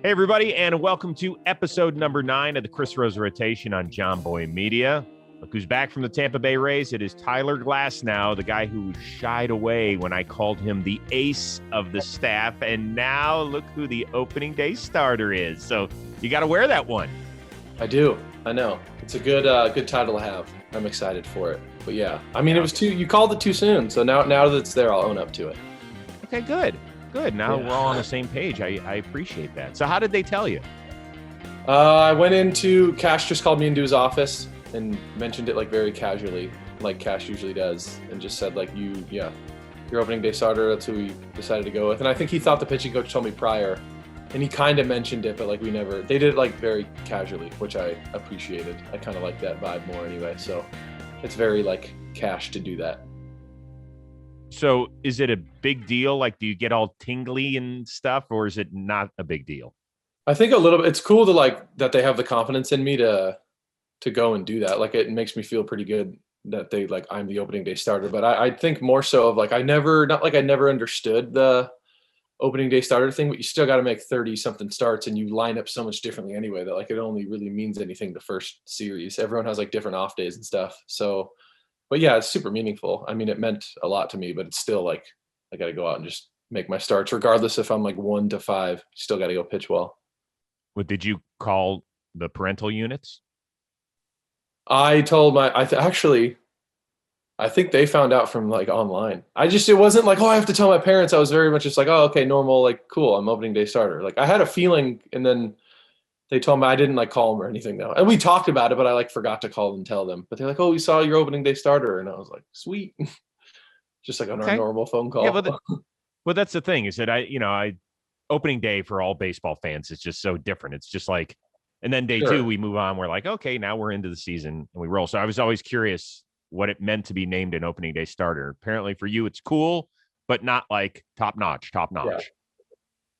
Hey, everybody, and welcome to episode number 9 of the Chris Rose Rotation on Jomboy Media. Look who's back from the Tampa Bay Rays. It is Tyler Glasnow, the guy who shied away when I called him the ace of the staff. And now look who the opening day starter is. So you got to wear that one. I do. I know. It's a good title to have. I'm excited for it. But yeah, I mean, it was you called it too soon. So now that it's there, I'll own up to it. Okay, good. Good. Now we're all on the same page. I appreciate that. So how did they tell you? I went into Cash just called me into his office and mentioned it like very casually, like Cash usually does, and just said like your opening day starter. That's who we decided to go with. And I think he thought the pitching coach told me prior, and he kind of mentioned it, but like they did it like very casually, which I appreciated. I kind of like that vibe more anyway. So it's very like Cash to do that. So is it a big deal? Like, do you get all tingly and stuff, or is it not a big deal? I think a little bit. It's cool to like that they have the confidence in me to go and do that. Like it makes me feel pretty good that they like I'm the opening day starter. But I think more so of like I never understood the opening day starter thing, but you still got to make 30 something starts and you line up so much differently anyway that like it only really means anything the first series. Everyone has like different off days and stuff. So but yeah, it's super meaningful. I mean, it meant a lot to me, but it's still like I got to go out and just make my starts, regardless if I'm like 1 to 5. Still got to go pitch well. What did you call the parental units? I told I think they found out from like online. It wasn't like, oh, I have to tell my parents. I was very much just like, oh, okay, normal, like cool. I'm opening day starter. Like I had a feeling, and then they told me. I didn't like call them or anything though. And we talked about it, but I like forgot to call and tell them. But they're like, oh, we saw your opening day starter. And I was like, sweet. Just like on our normal phone call. Yeah, but that's the thing is that I opening day for all baseball fans is just so different. It's just like, and then day two, we move on. We're like, okay, now we're into the season and we roll. So I was always curious what it meant to be named an opening day starter. Apparently for you, it's cool, but not like top notch.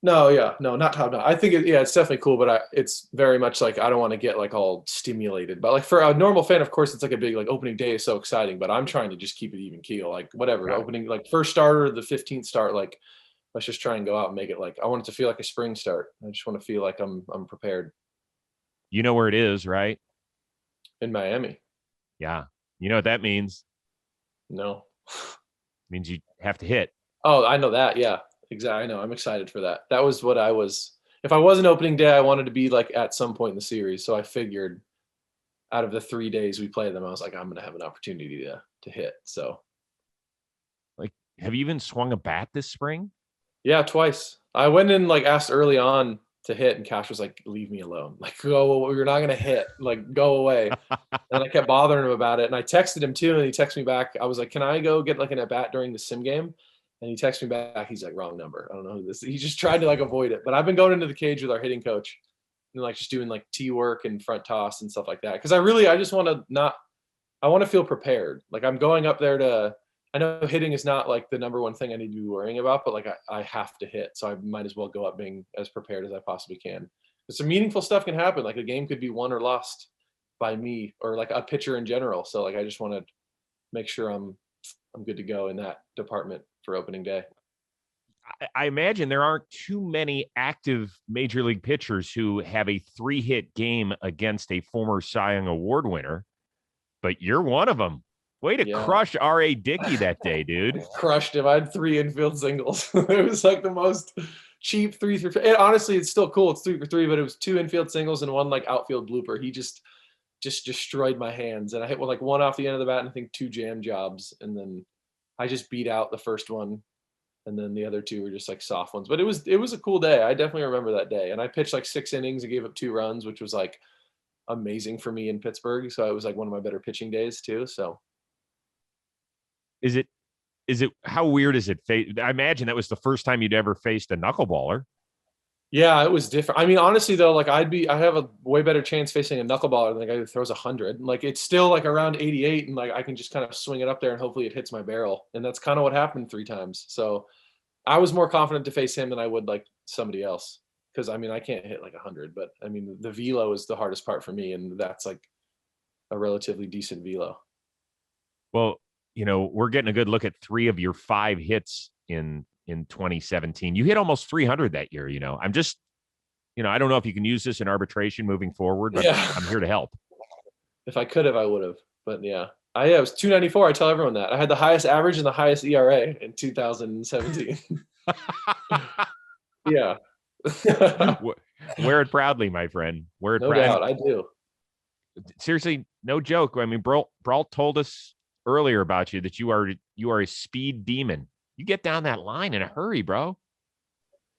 Yeah. No, not top notch. I think it's definitely cool, but it's very much like I don't want to get like all stimulated. But like for a normal fan, of course, it's like a big like opening day is so exciting. But I'm trying to just keep it even keel, like whatever opening like first starter, the 15th start. Like let's just try and go out and make it like I want it to feel like a spring start. I just want to feel like I'm prepared. You know where it is, right? In Miami. Yeah, you know what that means? No, means you have to hit. Oh, I know that. Yeah. Exactly. I know. I'm excited for that. That was what I was. If I wasn't opening day, I wanted to be like at some point in the series. So I figured out of the 3 days we play them, I was like, I'm going to have an opportunity to hit. So, like, have you even swung a bat this spring? Yeah, twice. I went in like asked early on to hit, and Cash was like, "Leave me alone. Like, go. You're not going to hit. Like, go away." And I kept bothering him about it, and I texted him too, and he texted me back. I was like, "Can I go get like an at bat during the sim game?" And he texted me back. He's like, wrong number. I don't know who this is. He just tried to like avoid it. But I've been going into the cage with our hitting coach and like just doing like tee work and front toss and stuff like that. Cause I just want to feel prepared. Like I'm going up there I know hitting is not like the number one thing I need to be worrying about, but like I have to hit. So I might as well go up being as prepared as I possibly can. But some meaningful stuff can happen. Like a game could be won or lost by me or like a pitcher in general. So like I just want to make sure I'm good to go in that department for opening day. I imagine there aren't too many active major league pitchers who have a 3-hit game against a former Cy Young Award winner, but you're one of them. Way to crush R.A. Dickey that day, dude. Crushed him. I had 3 infield singles. It was like the most cheap 3 for 3. Honestly, it's still cool. It's 3 for 3, but it was 2 infield singles and 1 like outfield blooper. He just destroyed my hands. And I hit one off the end of the bat and I think 2 jam jobs. And then I just beat out the first one. And then the other 2 were just like soft ones. But it was a cool day. I definitely remember that day. And I pitched like 6 innings and gave up 2 runs, which was like amazing for me in Pittsburgh. So it was like one of my better pitching days too. So is it how weird is it? I imagine that was the first time you'd ever faced a knuckleballer. Yeah, it was different. I mean, honestly though, like I have a way better chance facing a knuckleballer than the guy who throws 100. Like it's still like around 88 and like I can just kind of swing it up there and hopefully it hits my barrel. And that's kind of what happened 3 times. So I was more confident to face him than I would like somebody else. Cause I mean, I can't hit like 100, but I mean, the velo is the hardest part for me. And that's like a relatively decent velo. Well, we're getting a good look at 3 of your 5 hits in 2017. You hit almost 300 that year. I'm just, I don't know if you can use this in arbitration moving forward, but I'm here to help. If I could have, I would have. But yeah. I was 294. I tell everyone that. I had the highest average and the highest ERA in 2017. Yeah. Wear it proudly, my friend. Wear it no doubt, I do. Seriously, no joke. I mean, Brault told us earlier about you that you are a speed demon. You get down that line in a hurry, bro.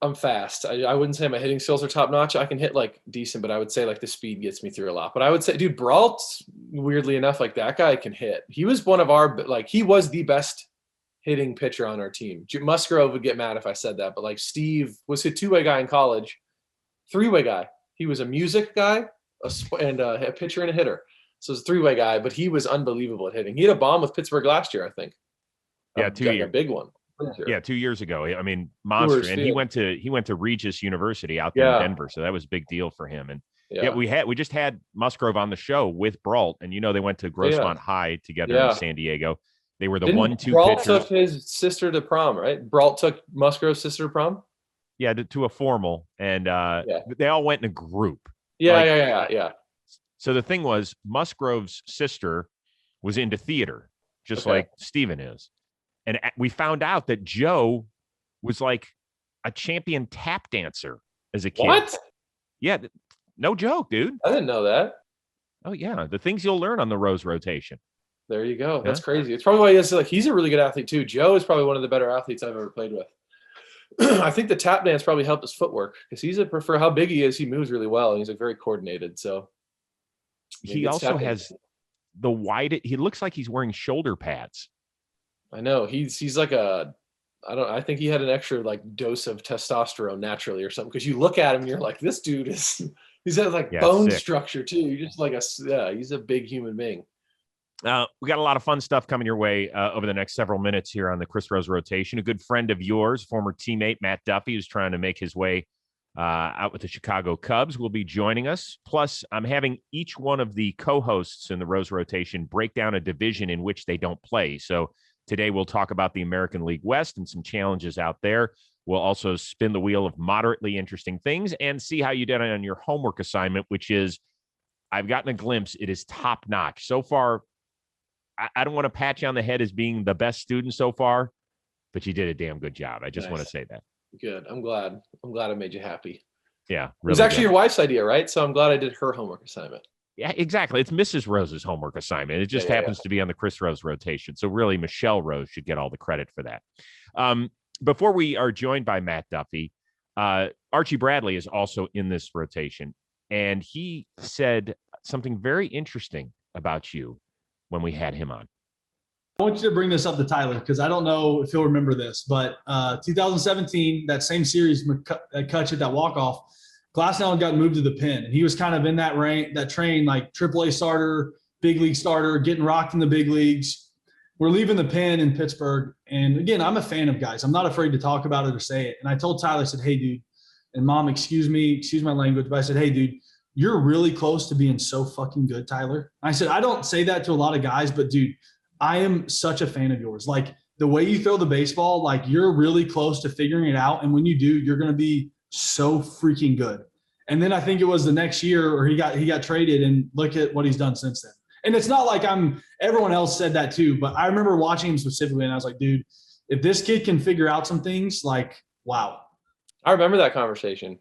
I'm fast. I wouldn't say my hitting skills are top notch. I can hit like decent, but I would say like the speed gets me through a lot. But I would say, dude, Brault, weirdly enough, like that guy can hit. He was one of our, like he was the best hitting pitcher on our team. Musgrove would get mad if I said that, but like Steve was a two-way guy in college, three-way guy. He was a music guy, and a pitcher and a hitter. So it was a three-way guy, but he was unbelievable at hitting. He had a bomb with Pittsburgh last year, I think. Yeah, 2 years. A big one. Sure. Yeah, 2 years ago. I mean, monster. And he went to Regis University out there in Denver, so that was a big deal for him. And we just had Musgrove on the show with Brault, and they went to Grossmont High together in San Diego. They were the 1-2 Brault pitchers. took his sister to prom, right? Brault took Musgrove's sister to prom. Yeah, to a formal, and they all went in a group. Yeah. So the thing was, Musgrove's sister was into theater, just like Steven is. And we found out that Joe was like a champion tap dancer as a kid. What? Yeah, no joke, dude. I didn't know that. Oh, yeah. The things you'll learn on the Rose rotation. There you go. That's crazy. It's probably why he's a really good athlete, too. Joe is probably one of the better athletes I've ever played with. I think the tap dance probably helped his footwork because for how big he is, he moves really well, and he's like very coordinated. So he also has the wide. He looks like he's wearing shoulder pads. I know he's like I think he had an extra like dose of testosterone naturally or something. Because you look at him, you're like, this dude he's got like bone structure too. You're just like he's a big human being. We got a lot of fun stuff coming your way over the next several minutes here on the Chris Rose rotation. A good friend of yours, former teammate Matt Duffy, who's trying to make his way out with the Chicago Cubs, will be joining us. Plus, I'm having each one of the co-hosts in the Rose rotation break down a division in which they don't play. So today we'll talk about the American League West and some challenges out there. We'll also spin the wheel of moderately interesting things and see how you did on your homework assignment, which is, I've gotten a glimpse. It is top notch. So far, I don't want to pat you on the head as being the best student so far, but you did a damn good job. I just want to say that. Good. I'm glad I made you happy. Yeah. Really it was actually your wife's idea, right? So I'm glad I did her homework assignment. Yeah, exactly. It's Mrs. Rose's homework assignment. It just happens to be on the Chris Rose rotation. So really, Michelle Rose should get all the credit for that. Before we are joined by Matt Duffy, Archie Bradley is also in this rotation. And he said something very interesting about you when we had him on. I want you to bring this up to Tyler because I don't know if he'll remember this, but 2017, that same series that Kutch at that walk-off, Glasnow got moved to the pen, and he was kind of in that train, like AAA starter, big league starter, getting rocked in the big leagues. We're leaving the pen in Pittsburgh, and again, I'm a fan of guys. I'm not afraid to talk about it or say it. And I told Tyler, I said, hey, dude, and Mom, excuse my language, but I said, hey, dude, you're really close to being so fucking good, Tyler. I said, I don't say that to a lot of guys, but dude, I am such a fan of yours. Like the way you throw the baseball, like you're really close to figuring it out. And when you do, you're going to be so freaking good. And then I think it was the next year or he got traded, and look at what he's done since then. And it's not like everyone else said that too, but I remember watching him specifically and I was like, dude, if this kid can figure out some things, like, wow. I remember that conversation.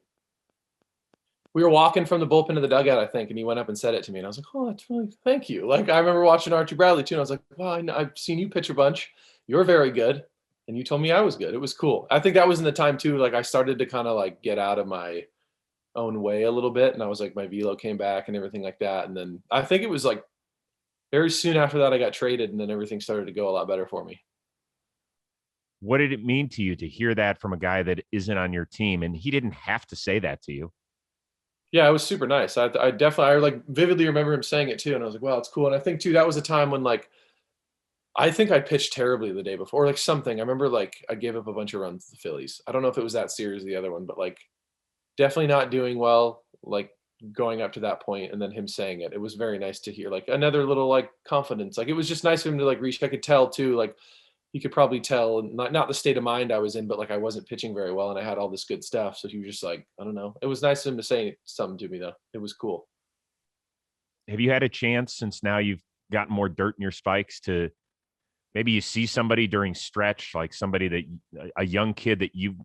We were walking from the bullpen to the dugout, I think, and he went up and said it to me. And I was like, oh, that's really, thank you. Like, I remember watching Archie Bradley, too. And I was like, wow, I've seen you pitch a bunch. You're very good. And you told me I was good. It was cool. I think that was in the time, too. Like, I started to kind of, like, get out of my own way a little bit. And I was like, my velo came back and everything like that. And then I think it was, like, very soon after that, I got traded. And then everything started to go a lot better for me. What did it mean to you to hear that from a guy that isn't on your team? And he didn't have to say that to you. Yeah, it was super nice. I like vividly remember him saying it too. And I was like, wow, it's cool. And I think too, that was a time when like, I think I pitched terribly the day before, like something. I remember like I gave up a bunch of runs to the Phillies. I don't know if it was that series or the other one, but like definitely not doing well, like going up to that point and then him saying it. It was very nice to hear like another little like confidence. Like it was just nice of him to like reach. I could tell too, like he could probably tell not the state of mind I was in, but like I wasn't pitching very well and I had all this good stuff. So he was just like, I don't know. It was nice of him to say something to me though. It was cool. Have you had a chance, since now you've gotten more dirt in your spikes, to maybe you see somebody during stretch, like somebody that a young kid that you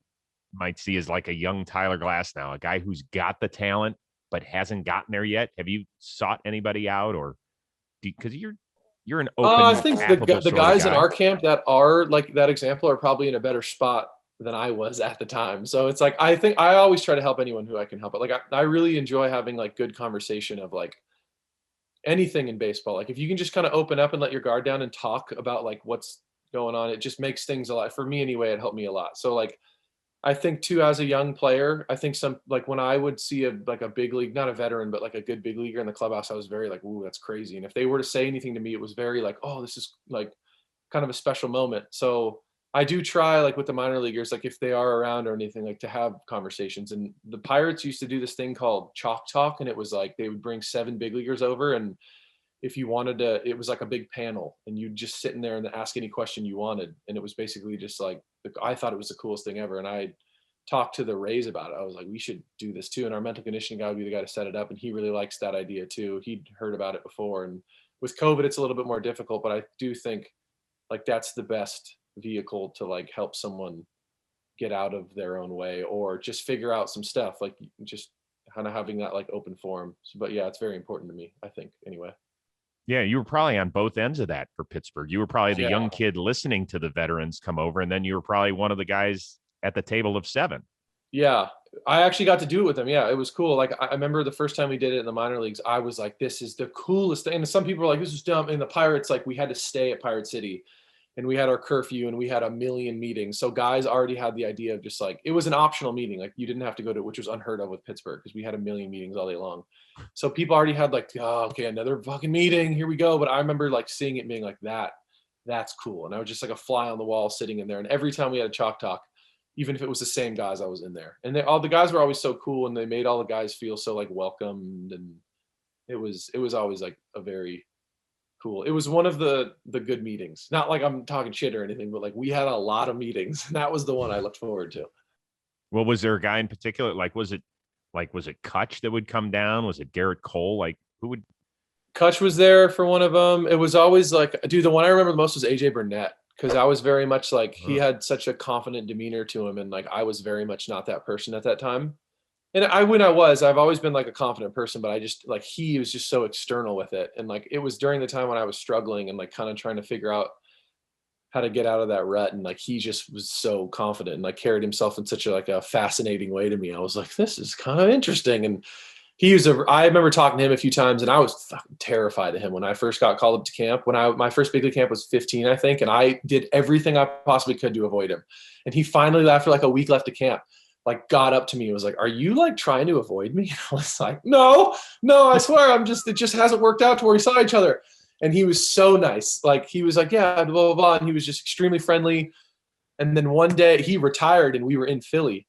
might see as like a young Tyler Glasnow, a guy who's got the talent but hasn't gotten there yet? Have you sought anybody out, or because you're an open, I think the guys guy. in our camp that are like that example are probably in a better spot than I was at the time. So it's like, I think I always try to help anyone who I can help. But like, I really enjoy having like good conversation of like anything in baseball. Like if you can just kind of open up and let your guard down and talk about like what's going on, it just makes things a lot, for me anyway, it helped me a lot. So like, I think too, as a young player, I think some, like when I would see a big league, not a veteran, but like a good big leaguer in the clubhouse, I was very like, ooh, that's crazy. And if they were to say anything to me, it was very like, oh, this is like kind of a special moment. So I do try, like with the minor leaguers, like if they are around or anything, like to have conversations. And the Pirates used to do this thing called Chalk Talk. And it was like, they would bring 7 big leaguers over, and if you wanted to, it was like a big panel and you'd just sit in there and ask any question you wanted. And it was basically just like, I thought it was the coolest thing ever. And I talked to the Rays about it. I was like, we should do this too. And our mental conditioning guy would be the guy to set it up. And he really likes that idea too. He'd heard about it before. And with COVID, it's a little bit more difficult, but I do think like that's the best vehicle to like help someone get out of their own way or just figure out some stuff, like just kind of having that like open forum. So, but yeah, it's very important to me, I think, anyway. Yeah, you were probably on both ends of that for Pittsburgh. You were probably the young kid listening to the veterans come over, and then you were probably one of the guys at the table of 7. Yeah, I actually got to do it with them. Yeah, it was cool. Like I remember the first time we did it in the minor leagues, I was like, this is the coolest thing. And some people were like, this is dumb. And the Pirates, like we had to stay at Pirate City and we had our curfew and we had a million meetings. So guys already had the idea of just like, it was an optional meeting. Like you didn't have to go to it, which was unheard of with Pittsburgh because we had a million meetings all day long. So people already had like, oh, okay, another fucking meeting. Here we go. But I remember like seeing it being like that's cool. And I was just like a fly on the wall sitting in there. And every time we had a chalk talk, even if it was the same guys, I was in there. And all the guys were always so cool and they made all the guys feel so like welcomed. And it was always like a very cool. It was one of the good meetings. Not like I'm talking shit or anything, but like we had a lot of meetings. And that was the one I looked forward to. Well, was there a guy in particular? Was it Kutch that would come down? Was it Garrett Cole? Like who would? Kutch was there for one of them. It was always like, dude, the one I remember the most was AJ Burnett. Because I was very much like, he had such a confident demeanor to him. And like, I was very much not that person at that time. And I've always been like a confident person, but I just like, he was just so external with it. And like, it was during the time when I was struggling and like kind of trying to figure out how to get out of that rut. And like, he just was so confident and like carried himself in such a fascinating way to me. I was like, this is kind of interesting. And I remember talking to him a few times and I was fucking terrified of him when I first got called up to camp. My first big league camp was 15, I think. And I did everything I possibly could to avoid him. And he finally, after like a week left of camp, like got up to me and was like, are you like trying to avoid me? And I was like, no, I swear it just hasn't worked out to where we saw each other. And he was so nice. Like he was like, yeah, blah, blah, blah. And he was just extremely friendly. And then one day he retired and we were in Philly.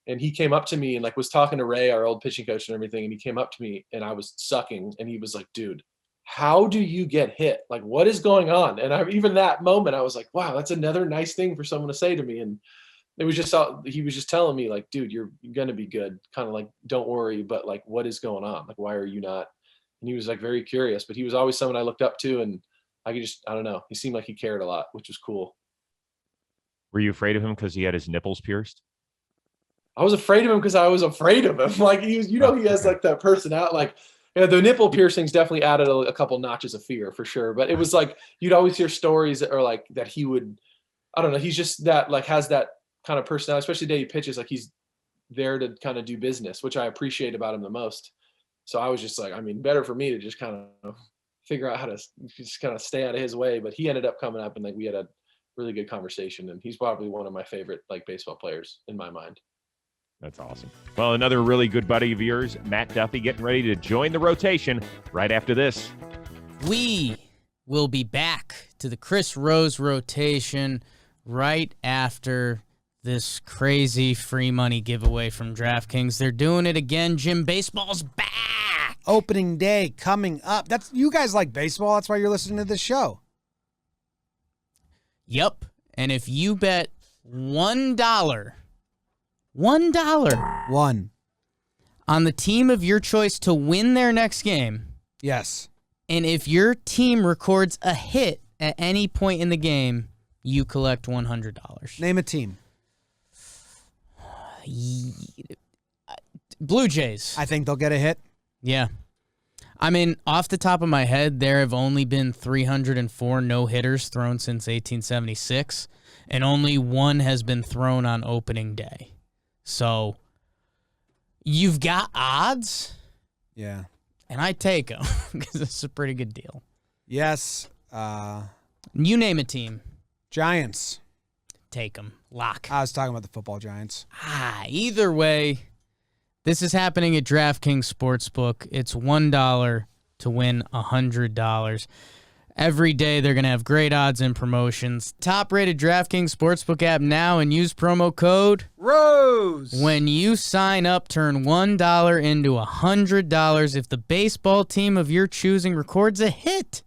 And he came up to me and like was talking to Ray, our old pitching coach and everything. And he came up to me and I was sucking. And he was like, dude, how do you get hit? Like, what is going on? And even that moment, I was like, wow, that's another nice thing for someone to say to me. And it was just, he was just telling me like, dude, you're going to be good. Kind of like, don't worry, but like, what is going on? Like, why are you not? And he was like very curious, but he was always someone I looked up to. And I don't know. He seemed like he cared a lot, which was cool. Were you afraid of him because he had his nipples pierced? I was afraid of him because I was afraid of him. Like he has like that personality. Like the nipple piercings definitely added a couple notches of fear for sure. But it was like you'd always hear stories that are like that he would. I don't know. He's just that like has that kind of personality, especially the day he pitches. Like he's there to kind of do business, which I appreciate about him the most. So I was just like, I mean, better for me to just kind of figure out how to just kind of stay out of his way. But he ended up coming up and like we had a really good conversation. And he's probably one of my favorite like baseball players in my mind. That's awesome. Well, another really good buddy of yours, Matt Duffy, getting ready to join the rotation right after this. We will be back to the Chris Rose rotation right after this crazy free money giveaway from DraftKings. They're doing it again. Jim, baseball's back. Opening day coming up. You guys like baseball. That's why you're listening to this show. Yep. And if you bet $1 on the team of your choice to win their next game. Yes. And if your team records a hit at any point in the game, you collect $100. Name a team. Blue Jays. I think they'll get a hit. Yeah. I mean, off the top of my head, there have only been 304 no-hitters thrown since 1876, and only one has been thrown on opening day. So you've got odds, Yeah. and I take them because it's a pretty good deal. Yes. You name a team. Giants. Take them. Lock. I was talking about the football Giants. Either way, this is happening at DraftKings Sportsbook. It's $1 to win $100. Every day they're going to have great odds and promotions. Top-rated DraftKings Sportsbook app now, and use promo code Rose. when you sign up. Turn $1 into $100 if the baseball team of your choosing records a hit.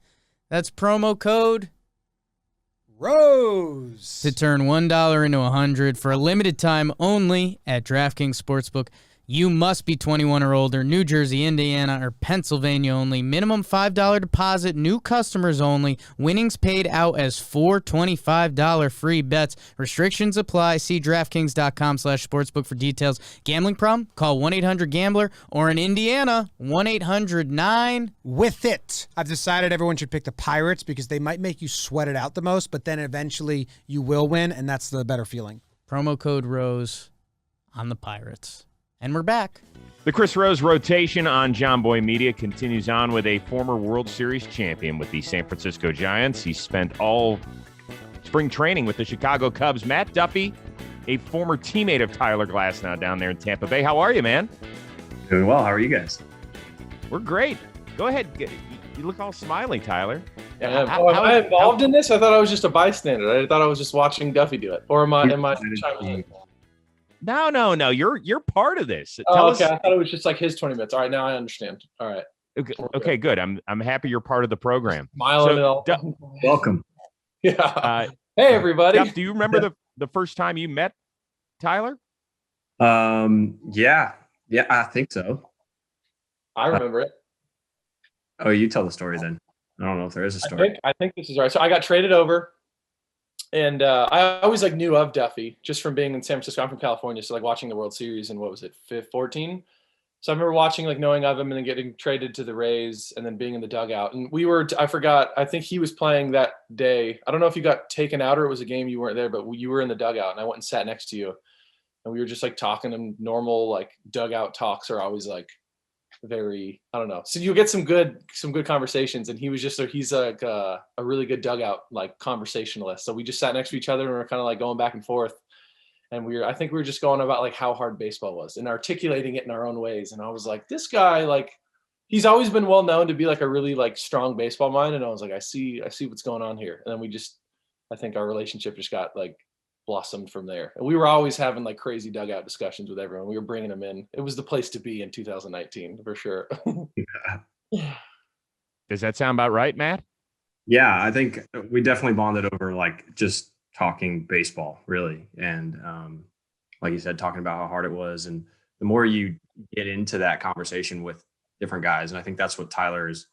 That's promo code Rose. to turn $1 into $100 for a limited time only at DraftKings Sportsbook. You must be 21 or older, New Jersey, Indiana, or Pennsylvania only. Minimum $5 deposit, new customers only. Winnings paid out as $425 free bets. Restrictions apply. See DraftKings.com/sportsbook for details. Gambling problem? Call 1-800-GAMBLER, or in Indiana, 1-800-9. With it, I've decided everyone should pick the Pirates because they might make you sweat it out the most, but then eventually you will win, and that's the better feeling. Promo code ROSE on the Pirates. And we're back. The Chris Rose rotation on Jomboy Media continues on with a former World Series champion with the San Francisco Giants. He spent all spring training with the Chicago Cubs. Matt Duffy, a former teammate of Tyler Glasnow down there in Tampa Bay. How are you, man? Doing well. How are you guys? We're great. Go ahead. You look all smiley, Tyler. Am I involved in this? I thought I was just a bystander. I thought I was just watching Duffy do it. Or am I chiming in? No. You're part of this. Oh, okay. I thought it was just like his 20 minutes. All right, now I understand. All right. Okay, good. I'm happy you're part of the program. Welcome. Yeah. Hey, everybody. Duff, do you remember the first time you met Tyler? Yeah, I think so. I remember it. Oh, you tell the story then. I don't know if there is a story. I think this is right. So I got traded over. And I always knew of Duffy just from being in San Francisco. I'm from California, so watching the World Series in 14. So I remember watching knowing of him and then getting traded to the Rays and then being in the dugout. And I think he was playing that day. I don't know if you got taken out or it was a game you weren't there, but you were in the dugout and I went and sat next to you. And we were just talking, and normal dugout talks are always very, I don't know. So you get some good conversations, and he's a really good dugout conversationalist. So we just sat next to each other and we were kind of going back and forth. And I think we were just going about how hard baseball was and articulating it in our own ways. And I was like, this guy, he's always been well known to be a really strong baseball mind. And I was like, I see what's going on here. And then I think our relationship just got blossomed from there. And we were always having crazy dugout discussions with everyone. We were bringing them in. It was the place to be in 2019 for sure. Yeah. Does that sound about right, Matt? Yeah, I think we definitely bonded over just talking baseball, really. And like you said, talking about how hard it was. And the more you get into that conversation with different guys, and I think that's what Tyler is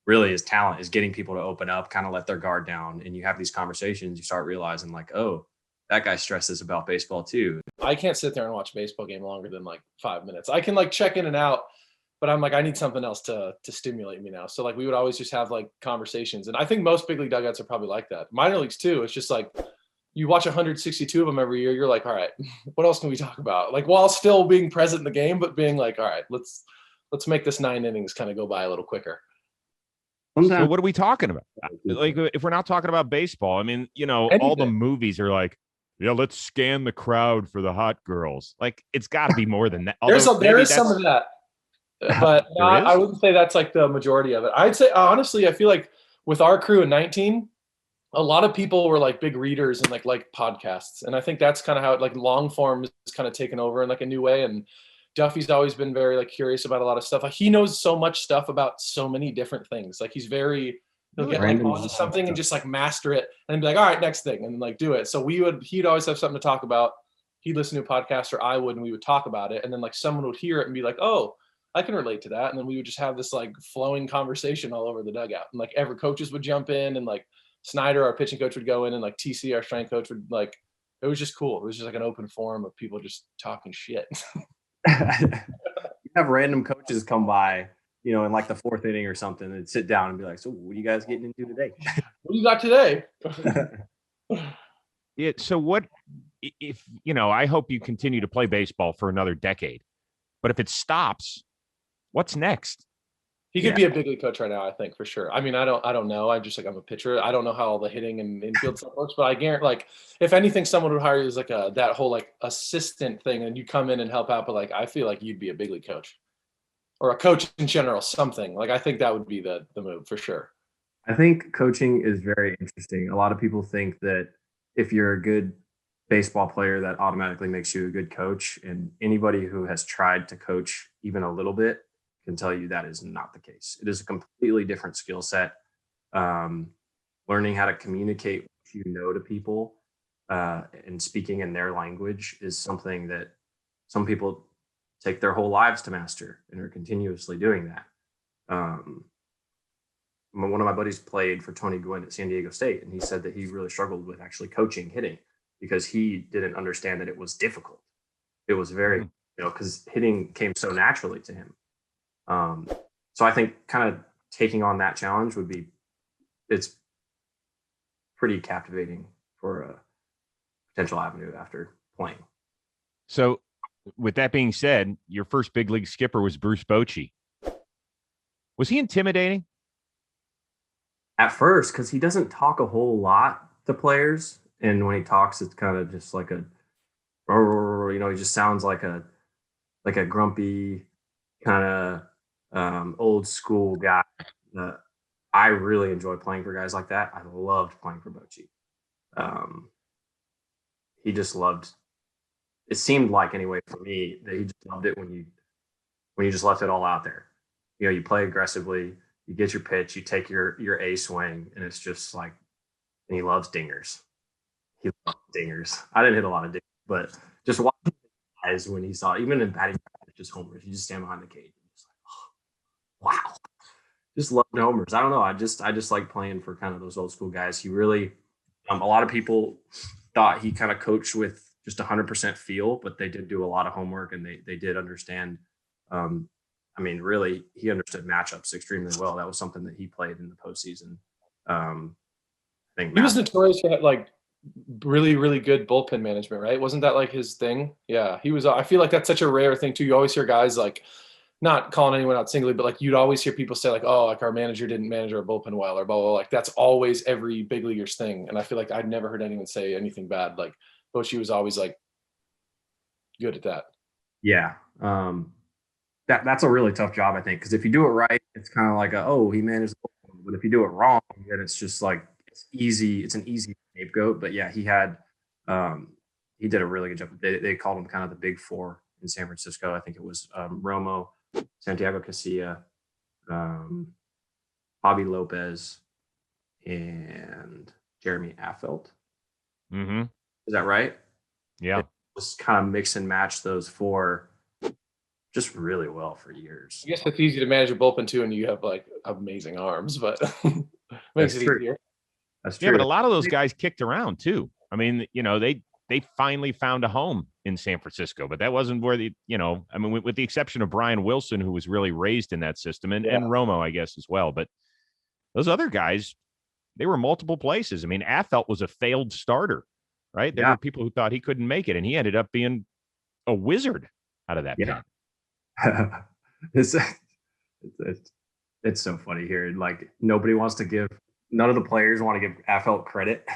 really, his talent is getting people to open up, kind of let their guard down. And you have these conversations, you start realizing oh, that guy stresses about baseball too. I can't sit there and watch a baseball game longer than 5 minutes. I can check in and out, but I'm I need something else to stimulate me now. So we would always just have conversations. And I think most big league dugouts are probably like that. Minor leagues too. It's just you watch 162 of them every year. You're all right, what else can we talk about? While still being present in the game, but being all right, let's make this 9 innings kind of go by a little quicker. So what are we talking about? If we're not talking about baseball, I mean, all the movies are yeah, let's scan the crowd for the hot girls. It's got to be more than that. There is some of that, but I wouldn't say that's the majority of it. I'd say honestly, I feel with our crew in 19, a lot of people were big readers and like podcasts, and I think that's kind of how it long form is kind of taken over in a new way. And Duffy's always been very curious about a lot of stuff. He knows so much stuff about so many different things. He's very He'll get like onto something and just like master it and be like, all right, next thing, and like do it. So he'd always have something to talk about. He'd listen to a podcast, or I would, and we would talk about it. And then like someone would hear it and be like, oh, I can relate to that. And then we would just have this like flowing conversation all over the dugout. And like every coaches would jump in, and like Snyder, our pitching coach, would go in, and like TC, our strength coach, would like, it was just cool. It was just like an open forum of people just talking shit. You have random coaches come by, you know, in like the fourth inning or something, and sit down and be like, so what are you guys getting into today? What do you got today? So what if, you know, I hope you continue to play baseball for another decade, but if it stops, what's next? He could be a big league coach right now, I think, for sure. I mean, I don't know. I'm a pitcher. I don't know how all the hitting and infield stuff works, but I guarantee, like, if anything, someone would hire you as like that whole like assistant thing, and you come in and help out. But like, I feel like you'd be a big league coach, or a coach in general, something. Like, I think that would be the move for sure. I think coaching is very interesting. A lot of people think that if you're a good baseball player, that automatically makes you a good coach. And anybody who has tried to coach even a little bit can tell you that is not the case. It is a completely different skill set. Learning how to communicate what you know to people and speaking in their language is something that some people take their whole lives to master and are continuously doing that. One of my buddies played for Tony Gwynn at San Diego State, and he said that he really struggled with actually coaching hitting because he didn't understand that it was difficult. It was very, you know, because hitting came so naturally to him. So I think kind of taking on that challenge it's pretty captivating for a potential avenue after playing. So with that being said, your first big league skipper was Bruce Bochy. Was he intimidating? At first, because he doesn't talk a whole lot to players. And when he talks, it's kind of just like he just sounds like a grumpy kind of old school guy. I really enjoy playing for guys like that. I loved playing for Bochy. He just loved. It seemed like anyway for me that he just loved it when you just left it all out there. You know, you play aggressively, you get your pitch, you take your A swing, and it's just like. And he loves dingers. He loves dingers. I didn't hit a lot of dingers, but just watching his eyes when he saw, even in batting practice, just homers. You just stand behind the cage. Just like, oh, wow. Just loved homers. I don't know. I just like playing for kind of those old school guys. He really, a lot of people thought he kind of coached with just 100% feel, but they did do a lot of homework, and they did understand. I mean, really, he understood matchups extremely well. That was something that he played in the postseason. I think he was notorious for like really, really good bullpen management, right? Wasn't that like his thing? Yeah, he was. I feel like that's such a rare thing too. You always hear guys like, not calling anyone out singly, but like you'd always hear people say like, oh, like our manager didn't manage our bullpen well, or blah, blah, blah. Like that's always every big leaguer's thing. And I feel like I'd never heard anyone say anything bad. Like Bochy was always like good at that. Yeah. That's a really tough job, I think, because if you do it right, it's kind of like he managed the bullpen. But if you do it wrong, then it's just like it's easy. It's an easy scapegoat. But yeah, he did a really good job. They called him kind of the big four in San Francisco. I think it was Romo, Santiago Casilla, Bobby Lopez, and Jeremy Affeldt. Mm-hmm. Is that right? Yeah. It was kind of mix and match those four just really well for years. I guess it's easy to manage a bullpen too, and you have like amazing arms, but makes it easier. That's true. Yeah, but a lot of those guys kicked around too. I mean, you know, they finally found a home in San Francisco, but that wasn't where with the exception of Brian Wilson, who was really raised in that system, and Romo, I guess, as well. But those other guys, they were multiple places. I mean, Affeldt was a failed starter, right? There were people who thought he couldn't make it, and he ended up being a wizard out of that pen. It's so funny here. Like none of the players want to give Affeldt credit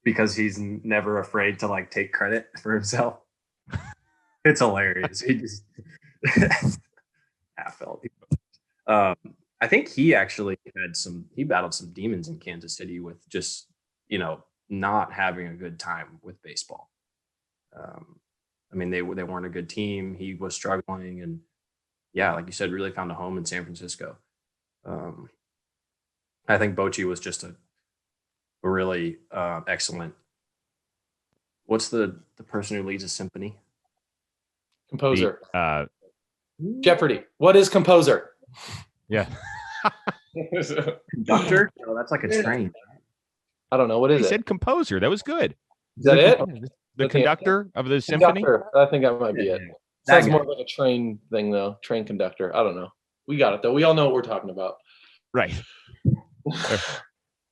because he's never afraid to like take credit for himself. It's hilarious. He just Affeldt. I think he actually he battled some demons in Kansas City with just, you know, not having a good time with baseball. I mean, they weren't a good team. He was struggling, and yeah, like you said, really found a home in San Francisco. I think Bochy was just a really excellent. What's the person who leads a symphony? Composer. The, Jeopardy. What is composer? yeah. Conductor? No, that's like a train. I don't know. What is He it? said composer. That was good. Is that it? The Okay. conductor of the symphony? Conductor. I think that might be it. That Sounds guy. more like a train thing, though. Train conductor. I don't know. We got it, though. We all know what we're talking about. Right.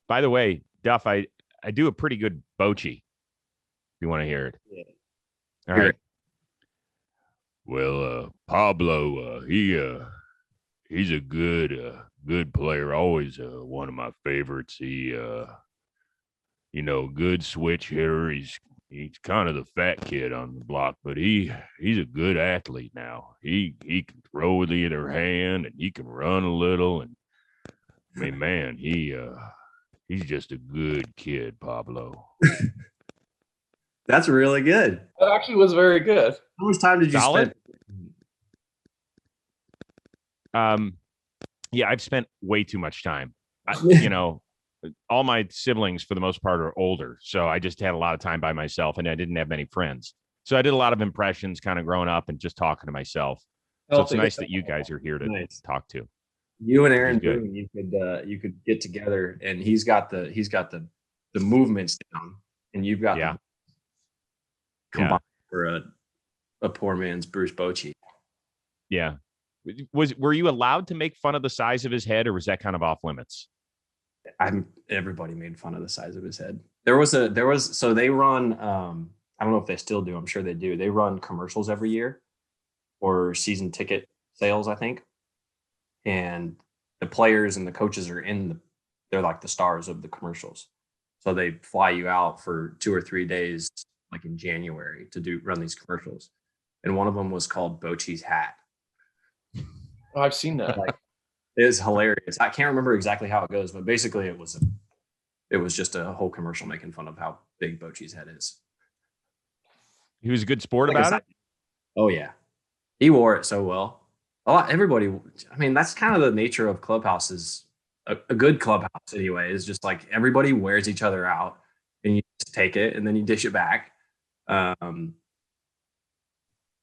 By the way, Duff, I do a pretty good Bochy. If you want to hear it. Yeah. All Hear right. it. Well, Pablo, he's a good player. Always one of my favorites. He, good switch hitter. He's kind of the fat kid on the block, but he's a good athlete now. He can throw with either hand, and he can run a little. And I mean, man, he's just a good kid, Pablo. That's really good. That actually was very good. How much time did you Solid? spend? Yeah, I've spent way too much time. All my siblings for the most part are older, so I just had a lot of time by myself, and I didn't have many friends. So I did a lot of impressions, kind of growing up, and just talking to myself. So it's nice that you guys are here to talk to. You and Aaron He's good. Boone, you could get together, and he's got the movements down, and you've got the combined for a poor man's Bruce Bochy. Yeah. Were you allowed to make fun of the size of his head, or was that kind of off limits? Everybody made fun of the size of his head. So they run, I don't know if they still do. I'm sure they do. They run commercials every year or season ticket sales, I think. And the players and the coaches are they're like the stars of the commercials. So they fly you out for 2 or 3 days, like in January, to run these commercials. And one of them was called Bochy's Hat. Oh, I've seen that. It is hilarious. I can't remember exactly how it goes, but basically it was just a whole commercial making fun of how big Bochy's head is. He was a good sport about it. Oh yeah, he wore it so well. Everybody. I mean, that's kind of the nature of clubhouses. A good clubhouse, anyway, is just like everybody wears each other out, and you just take it and then you dish it back.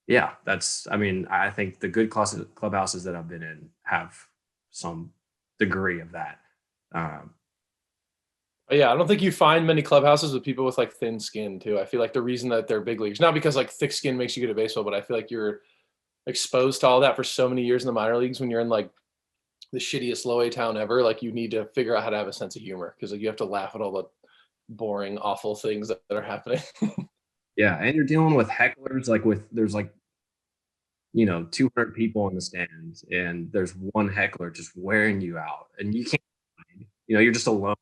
Yeah, that's. I mean, I think the good clubhouses that I've been in have some degree of that. Yeah, I don't think you find many clubhouses with people with like thin skin too. I feel like the reason that they're big leagues, not because like thick skin makes you good at baseball, but I feel like you're exposed to all that for so many years in the minor leagues when you're in like the shittiest low A town ever. Like you need to figure out how to have a sense of humor because like, you have to laugh at all the boring, awful things that are happening. Yeah, and you're dealing with hecklers. There's 200 people in the stands, and there's one heckler just wearing you out, and you can't. You're just alone.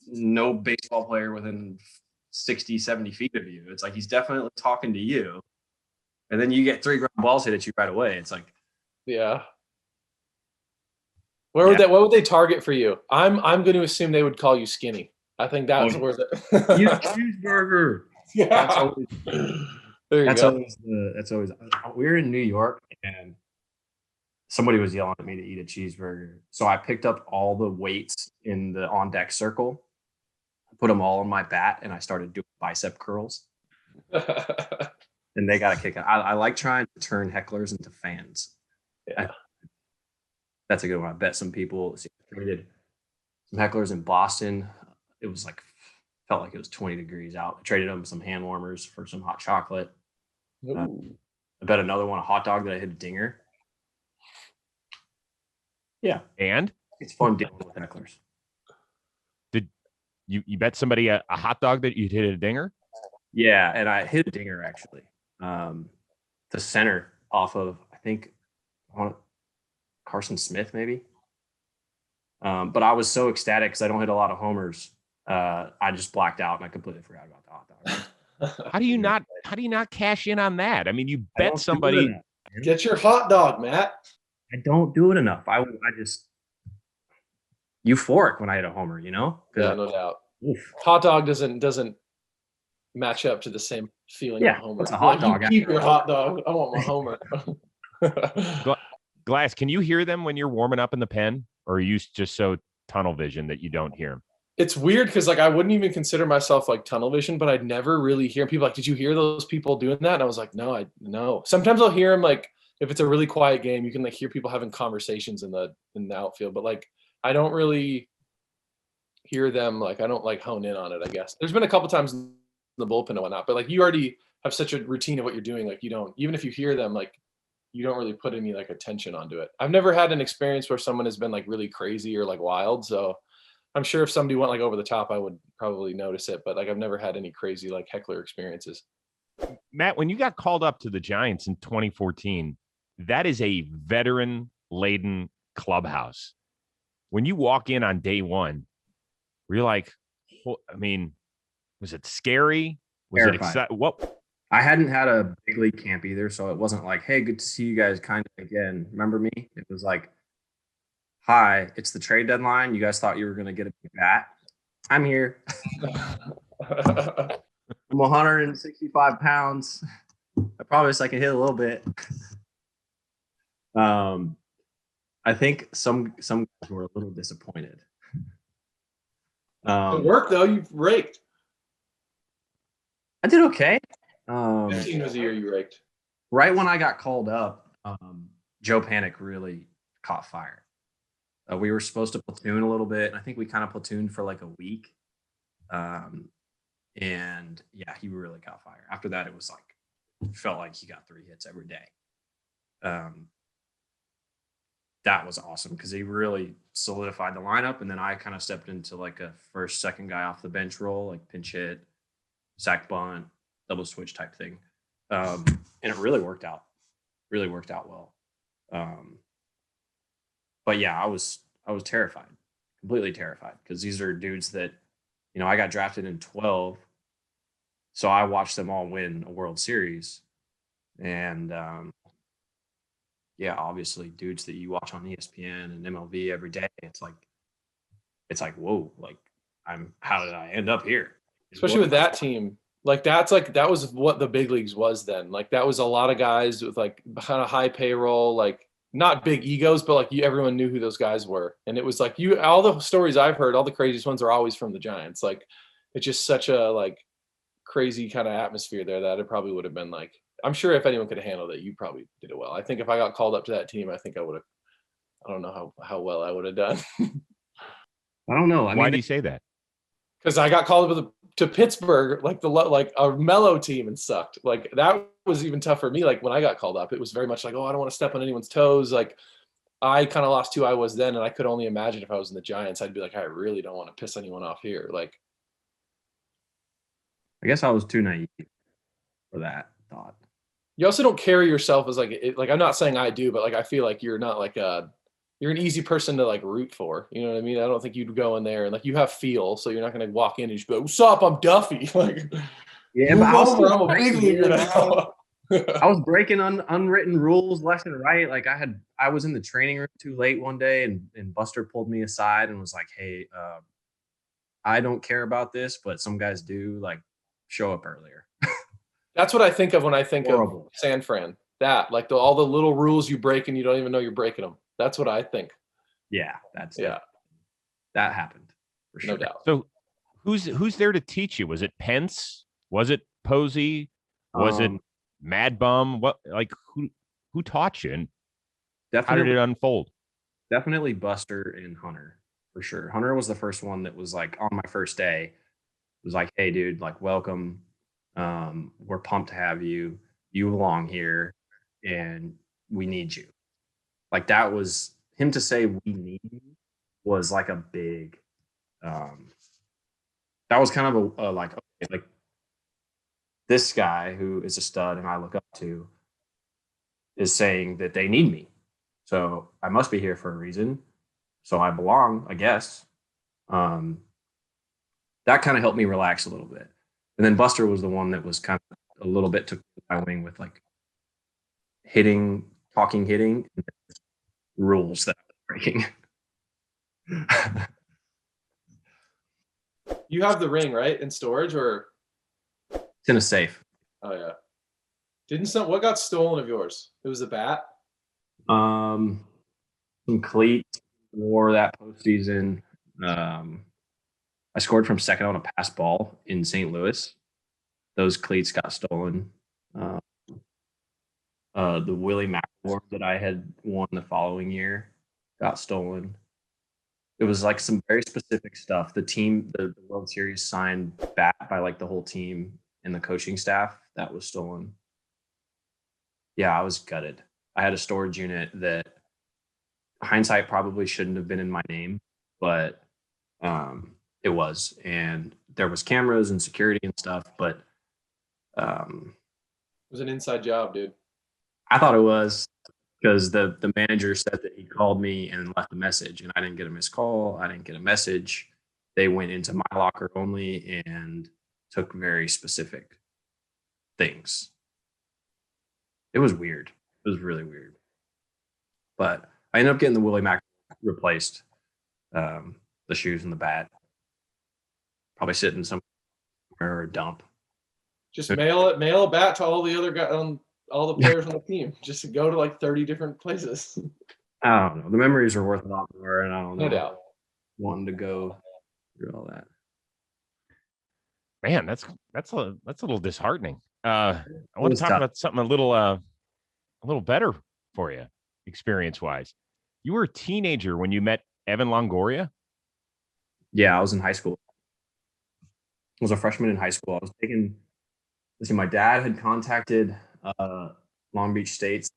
No baseball player within 60, 70 feet of you. It's like he's definitely talking to you. And then you get 3 ground balls hit at you right away. It's like, yeah. What would they target for you? I'm going to assume they would call you skinny. I think that's where you cheeseburger. Yeah. That's always we're in New York, and somebody was yelling at me to eat a cheeseburger. So I picked up all the weights in the on deck circle, put them all on my bat, and I started doing bicep curls. And they got a kick out. I like trying to turn hecklers into fans. Yeah. That's a good one. I bet some people traded some hecklers in Boston. It was felt like it was 20 degrees out. I traded them some hand warmers for some hot chocolate. I bet another one, a hot dog that I hit a dinger. Yeah. And it's fun dealing with hecklers. Did you bet somebody a hot dog that you'd hit a dinger? Yeah, and I hit a dinger actually. The center off of, I think, Carson Smith maybe. But I was so ecstatic because I don't hit a lot of homers. I just blacked out and I completely forgot about the hot dog. How do you not cash in on that? I mean, you bet somebody. Get your hot dog, Matt. I don't do it enough. I just euphoric when I hit a homer, Yeah, no doubt. Oof. Hot dog doesn't match up to the same feeling of a homer. It's a hot dog. You keep your hot dog. I want my homer. Glass, can you hear them when you're warming up in the pen, or are you just so tunnel vision that you don't hear him. It's weird because like I wouldn't even consider myself like tunnel vision, but I'd never really hear people like, did you hear those people doing that? And I was like, no. Sometimes I'll hear them like if it's a really quiet game, you can like hear people having conversations in the outfield, but like I don't really hear them. Like I don't like hone in on it, I guess. There's been a couple times in the bullpen and whatnot, but like you already have such a routine of what you're doing. Like you don't, even if you hear them, like you don't really put any like attention onto it. I've never had an experience where someone has been like really crazy or like wild. So I'm sure if somebody went like over the top, I would probably notice it, but like I've never had any crazy like heckler experiences. Matt, when you got called up to the Giants in 2014, that is a veteran laden clubhouse. When you walk in on day one, were you like, I mean, was it scary? Was Terrified. it exciting? What? I hadn't had a big league camp either, so it wasn't like, hey, good to see you guys kind of again. Remember me? It was like, hi, it's the trade deadline. You guys thought you were going to get a big bat. I'm here. I'm 165 pounds. I promise I can hit a little bit. I think some guys were a little disappointed. It worked though. You raked. I did okay. 15 was the year you raked. Right when I got called up, Joe Panic really caught fire. We were supposed to platoon a little bit, and I think we kind of platooned for like a week. And yeah, he really caught fire. After that, it was like, felt like he got 3 hits every day. That was awesome because he really solidified the lineup. And then I kind of stepped into like a first, second guy off the bench role, like pinch hit, sack bunt, double switch type thing. And it really worked out well. But yeah, I was terrified, completely terrified, because these are dudes that, you know, I got drafted in 12. So I watched them all win a World Series. And yeah, obviously dudes that you watch on ESPN and MLB every day, it's like, whoa, like how did I end up here? Especially with that team. Like that was what the big leagues was then. Like that was a lot of guys with like kind of high payroll, like not big egos, but like everyone knew who those guys were. And it was like all the stories I've heard, all the craziest ones are always from the Giants. Like it's just such a like crazy kind of atmosphere there that it probably would have been like, I'm sure if anyone could have handled it, you probably did it well. I think if I got called up to that team, I think I would have, I don't know how well I would have done. I don't know. Why do you say that? Because I got called up to Pittsburgh, like a mellow team, and sucked. Like that was even tough for me. Like when I got called up, it was very much like, oh, I don't want to step on anyone's toes. Like I kind of lost who I was then, and I could only imagine if I was in the Giants, I'd be like, I really don't want to piss anyone off here. Like, I guess I was too naive for that thought. You also don't carry yourself as like I'm not saying I do, but like I feel like you're not like you're an easy person to like root for. You know what I mean? I don't think you'd go in there and like you have feel, so you're not going to walk in and just be like, "What's up? I'm Duffy." Like, yeah, but I'm a big leaguer now. I was breaking unwritten rules left and right. Like I was in the training room too late one day, and Buster pulled me aside and was like, "Hey, I don't care about this, but some guys do. Like, show up earlier." That's what I think of when I think Horrible. of San Fran. That like all the little rules you break and you don't even know you're breaking them. That's what I think. Yeah, that happened for sure. No doubt. So who's there to teach you? Was it Pence? Was it Posey? Was it Mad Bum? What, like who taught you, and how did it unfold? Definitely Buster and Hunter, for sure. Hunter was the first one that was like on my first day, was like, "Hey dude, like welcome. We're pumped to have you. You belong here and we need you." Like that was him to say we need you was like a big that was kind of a like, okay, like this guy who is a stud and I look up to is saying that they need me. So I must be here for a reason. So I belong, I guess. That kind of helped me relax a little bit. And then Buster was the one that was kind of a little bit took my wing with like talking hitting, and rules that I'm breaking. You have the ring, right, in storage, or It's in a safe. oh yeah. What got stolen of yours? It was the bat. Some cleats wore that postseason. I scored from second on a pass ball in St. Louis. Those cleats got stolen. The Willie Mack Award that I had won the following year got stolen. It was like some very specific stuff. The World Series signed bat by like the whole team and the coaching staff, that was stolen. Yeah, I was gutted. I had a storage unit that hindsight probably shouldn't have been in my name, but it was. And there was cameras and security and stuff, but It was an inside job, dude. I thought it was because the manager said that he called me and left a message, and I didn't get a missed call. I didn't get a message. They went into my locker only and took very specific things. It was weird. It was really weird. But I ended up getting the Willie Mack replaced, the shoes and the bat. Probably sitting somewhere or a dump. Just mail a bat to all the other guys, all the players on the team. Just to go to like 30 different places. I don't know. The memories are worth a lot more, and I don't know. No doubt. Wanting to go through all that. Man, that's a little disheartening. I want to talk about something a little better for you, experience-wise. You were a teenager when you met Evan Longoria? Yeah, I was in high school. I was a freshman in high school. I was taking. Let's see, my dad had contacted Long Beach State's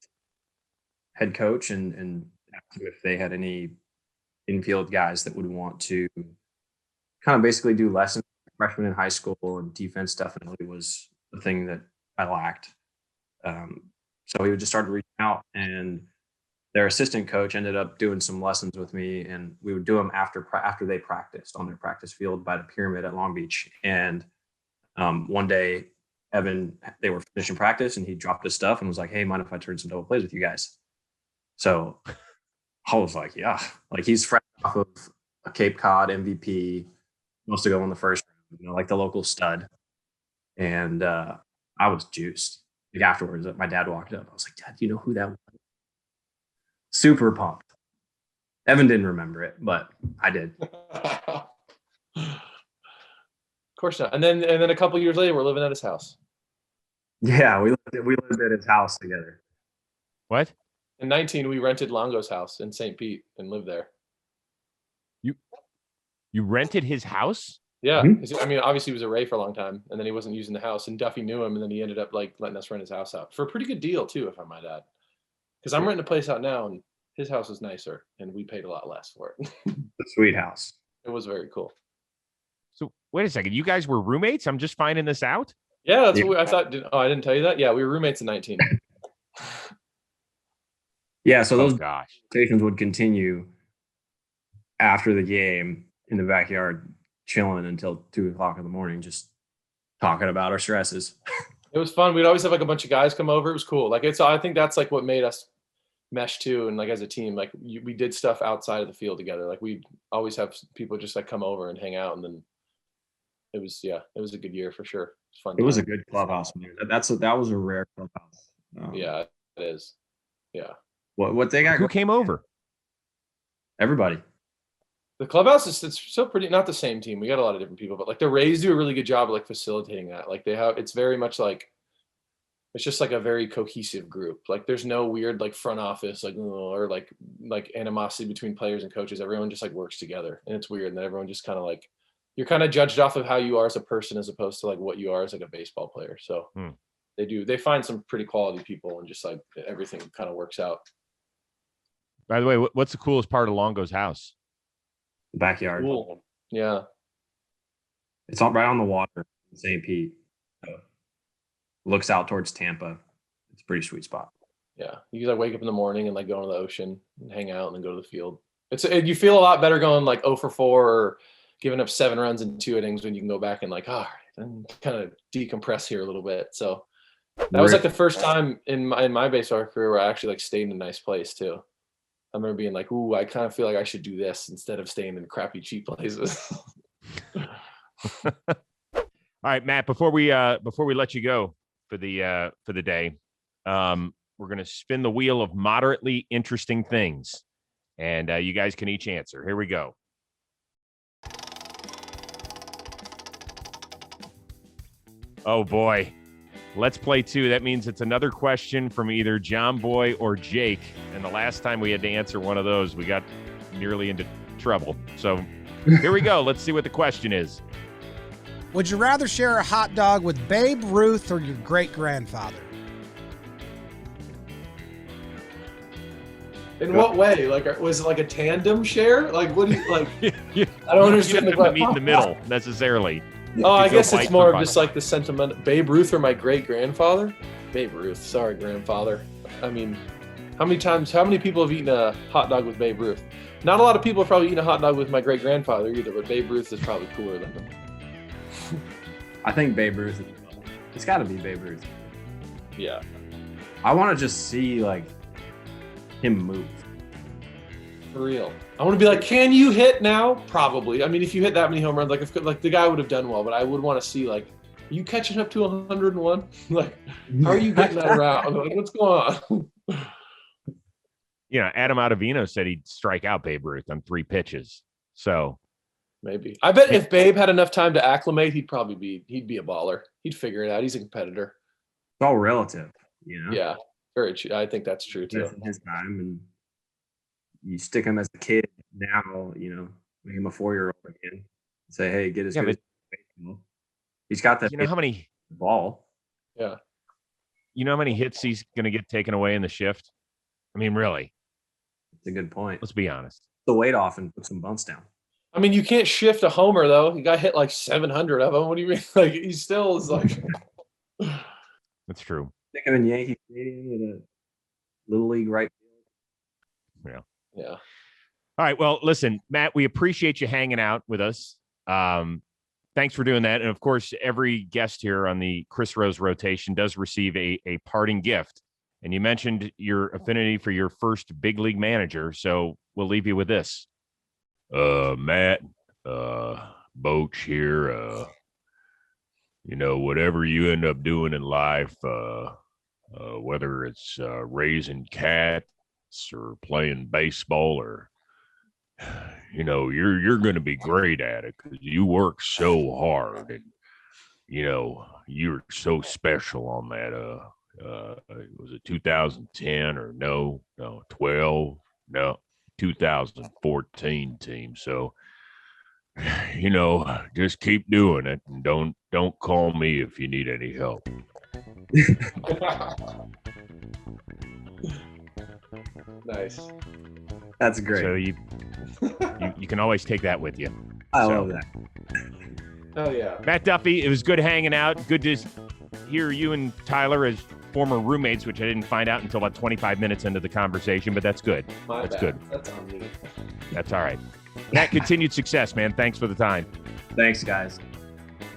head coach and asked him if they had any infield guys that would want to kind of basically do lessons. Freshman in high school, and defense definitely was the thing that I lacked. So he would just start reaching out, and their assistant coach ended up doing some lessons with me, and we would do them after they practiced on their practice field by the pyramid at Long Beach. And one day, they were finishing practice, and he dropped his stuff and was like, "Hey, mind if I turn some double plays with you guys?" So I was like, "Yeah." Like, he's fresh off of a Cape Cod MVP, supposed to go in the first round, like the local stud. And I was juiced. Like, afterwards, my dad walked up. I was like, "Dad, do you know who that was?" Super pumped. Evan didn't remember it, but I did. Of course not. And then a couple years later, we're living at his house. Yeah, we lived at his house together. What? In 19, we rented Longo's house in St. Pete and lived there. You rented his house? Yeah. Mhm. I mean, obviously he was a Ray for a long time, and then he wasn't using the house, and Duffy knew him, and then he ended up like letting us rent his house out for a pretty good deal too, if I might add. Because I'm renting a place out now, and his house is nicer, and we paid a lot less for it. The sweet house. It was very cool. So wait a second. You guys were roommates? I'm just finding this out. Yeah, that's what I thought. I didn't tell you that. Yeah, we were roommates in 19. Yeah, so those gosh. conversations would continue after the game in the backyard, chilling until 2:00 in the morning, just talking about our stresses. It was fun. We'd always have like a bunch of guys come over. It was cool. Like, I think that's like what made us mesh too. And like as a team, like we did stuff outside of the field together. Like we always have people just like come over and hang out. And then it was a good year for sure. It was fun. It was a good clubhouse, man. That was a rare clubhouse. Yeah, it is. Yeah. What they got? Who came over? Everybody. The clubhouse it's still pretty, not the same team. We got a lot of different people, but like the Rays do a really good job of like facilitating that. Like it's very much like, it's just like a very cohesive group. Like there's no weird like front office, like, or like animosity between players and coaches. Everyone just like works together, and it's weird. And then everyone just kind of like, you're kind of judged off of how you are as a person as opposed to like what you are as like a baseball player. So they find some pretty quality people, and just like everything kind of works out. By the way, what's the coolest part of Longo's house? The backyard. Cool. Yeah. It's all right on the water in St. Pete. So looks out towards Tampa. It's a pretty sweet spot. Yeah. You like wake up in the morning and like go to the ocean and hang out and then go to the field. You feel a lot better going like 0 for 4 or giving up 7 runs in 2 innings when you can go back and like, and kind of decompress here a little bit. So that was like the first time in my baseball career where I actually like stayed in a nice place too. I remember being like, "Ooh, I kind of feel like I should do this instead of staying in crappy, cheap places." All right, Matt. Before we let you go for the day, we're gonna spin the wheel of moderately interesting things, and you guys can each answer. Here we go. Oh, boy. Let's play 2. That means it's another question from either Jomboy or Jake. And the last time we had to answer one of those, we got nearly into trouble. So here we go. Let's see what the question is. Would you rather share a hot dog with Babe Ruth or your great-grandfather? In what way? Like, was it like a tandem share? Like, what do you like? Yeah. I don't understand You the don't have to meet in question. the middle necessarily. Oh, I You go guess bite it's for more of bite. just like the sentiment. Babe Ruth or my great grandfather? Babe Ruth. Sorry, grandfather. I mean, how many people have eaten a hot dog with Babe Ruth? Not a lot of people have probably eaten a hot dog with my great grandfather either, but Babe Ruth is probably cooler than him. I think Babe Ruth. It's got to be Babe Ruth. Yeah. I want to just see like him move. For real. I want to be like, can you hit now? Probably. I mean, if you hit that many home runs, like the guy would have done well, but I would want to see like, are you catching up to 101? Like, how are you getting that around? Like, what's going on? You know, Adam Ottavino said he'd strike out Babe Ruth on 3 pitches. So Maybe. I bet if Babe had enough time to acclimate, he'd be a baller. He'd figure it out. He's a competitor. It's all relative, you know. Yeah. Very true. I think that's true too. In his time, and you stick him as a kid now, you know, make him a 4-year-old again. Say, hey, get his Yeah, good. He's got that you know how many ball. Yeah. you know how many hits he's going to get taken away in the shift? I mean, really, It's a good point. let's be honest. The weight off and put some bunts down. I mean, you can't shift a homer though. He got hit like 700 of them. What do you mean? Like he still is like. That's true. Stick him in Yankee Stadium in a little league right field. Yeah. All right. Well, listen, Matt, we appreciate you hanging out with us. Thanks for doing that. And of course, every guest here on the Chris Rose rotation does receive a parting gift. And you mentioned your affinity for your first big league manager. So we'll leave you with this. Matt, Bochy here. You know, whatever you end up doing in life, whether it's raising cats or playing baseball or, you know, you're going to be great at it because you work so hard and, you know, you're so special on that. Was it 2010 or no, 12, no, 2014 team. So, you know, just keep doing it and don't call me if you need any help. Nice. That's great. So you can always take that with you. I So, love that. Oh yeah. Matt Duffy, it was good hanging out. Good to hear you and Tyler as former roommates, which I didn't find out until about 25 minutes into the conversation, but that's good. That's good. That's on me. That's all right. Matt, continued success, man. Thanks for the time. Thanks, guys.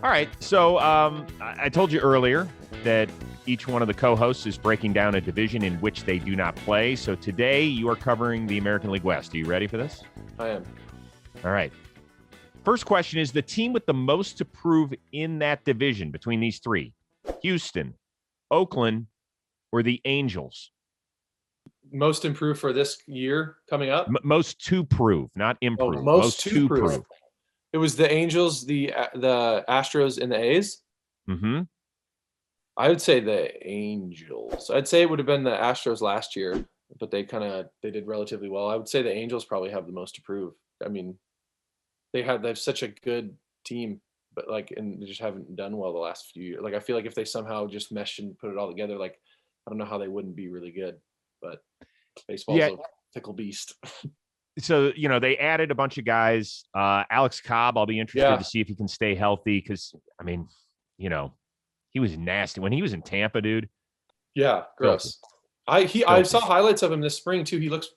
All right. So I told you earlier that each one of the co-hosts is breaking down a division in which they do not play. So today you are covering the American League West. Are you ready for this? I am. All right. First question is the team with the most to prove in that division between these three: Houston, Oakland, or the Angels? Most improved for this year coming up. Most to prove, not improve. Most to prove. It was the Angels, the Astros, and the A's. Mm-hmm. I would say the Angels. I'd say it would have been the Astros last year, but they did relatively well. I would say the Angels probably have the most to prove. I mean, they have such a good team, but and they just haven't done well the last few years. Like I feel like if they somehow just meshed and put it all together, like I don't know how they wouldn't be really good. But baseball's a fickle beast. So, you know, they added a bunch of guys. Alex Cobb, I'll be interested to see if he can stay healthy because, I mean, you know, he was nasty. When he was in Tampa, dude. Yeah, gross. I saw highlights of him this spring, too. He looks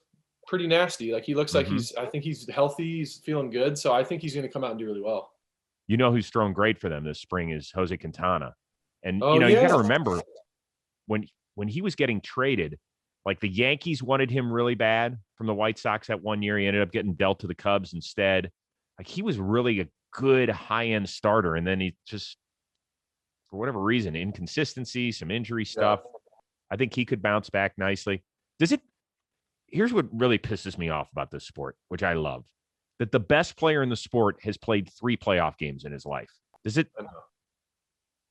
pretty nasty. Like, he looks like I think he's healthy. He's feeling good. So I think he's going to come out and do really well. You know who's thrown great for them this spring is Jose Quintana. And, you got to remember when he was getting traded, like the Yankees wanted him really bad from the White Sox that one year. He ended up getting dealt to the Cubs instead. Like he was really a good high-end starter. And then he just, for whatever reason, inconsistency, some injury stuff. I think he could bounce back nicely. Here's what really pisses me off about this sport, which I love, that the best player in the sport has played 3 playoff games in his life.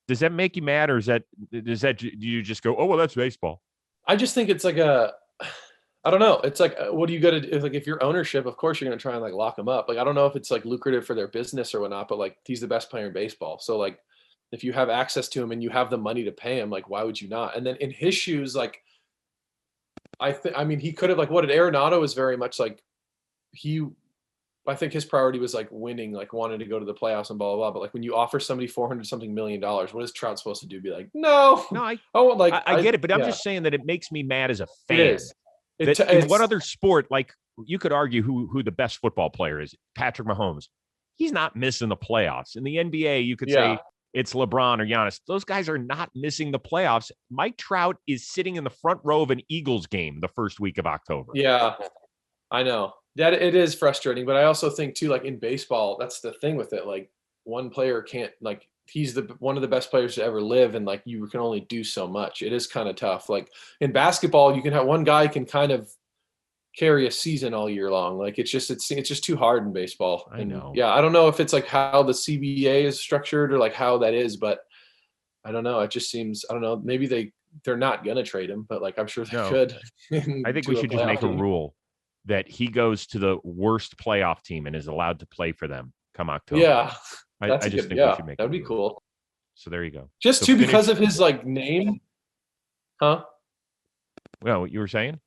Does that make you mad, or do you just go, oh well, that's baseball? I just think it's like I don't know. It's like, what do you got to do? Like, if you're ownership, of course you're going to try and like lock him up. Like, I don't know if it's like lucrative for their business or whatnot, but like he's the best player in baseball. So like, if you have access to him and you have the money to pay him, like, why would you not? And then in his shoes, like, I mean, he could have, like, what did Arenado was very much like I think his priority was like winning, like wanting to go to the playoffs and blah, blah, blah. But like when you offer somebody $400 something million, what is Trout supposed to do? Be like, no, I get it, but I'm just saying that it makes me mad as a fan. It is. In what other sport, like you could argue who the best football player is, Patrick Mahomes. He's not missing the playoffs. In the NBA, you could say it's LeBron or Giannis. Those guys are not missing the playoffs. Mike Trout is sitting in the front row of an Eagles game the first week of October. Yeah, I know. That it is frustrating, but I also think too, like in baseball, that's the thing with it. Like one player can't, like he's one of the best players to ever live, and like you can only do so much. It is kind of tough. Like in basketball, you can have one guy can kind of carry a season all year long. Like it's just too hard in baseball. I know. Yeah, I don't know if it's like how the CBA is structured or like how that is, but I don't know. It just seems, I don't know. Maybe they're not gonna trade him, but like I'm sure they could. I think we should just make a rule that he goes to the worst playoff team and is allowed to play for them come October. Yeah. I just think we should make that'd be cool. So there you go. Just because of his like name. Huh? Well, what you were saying?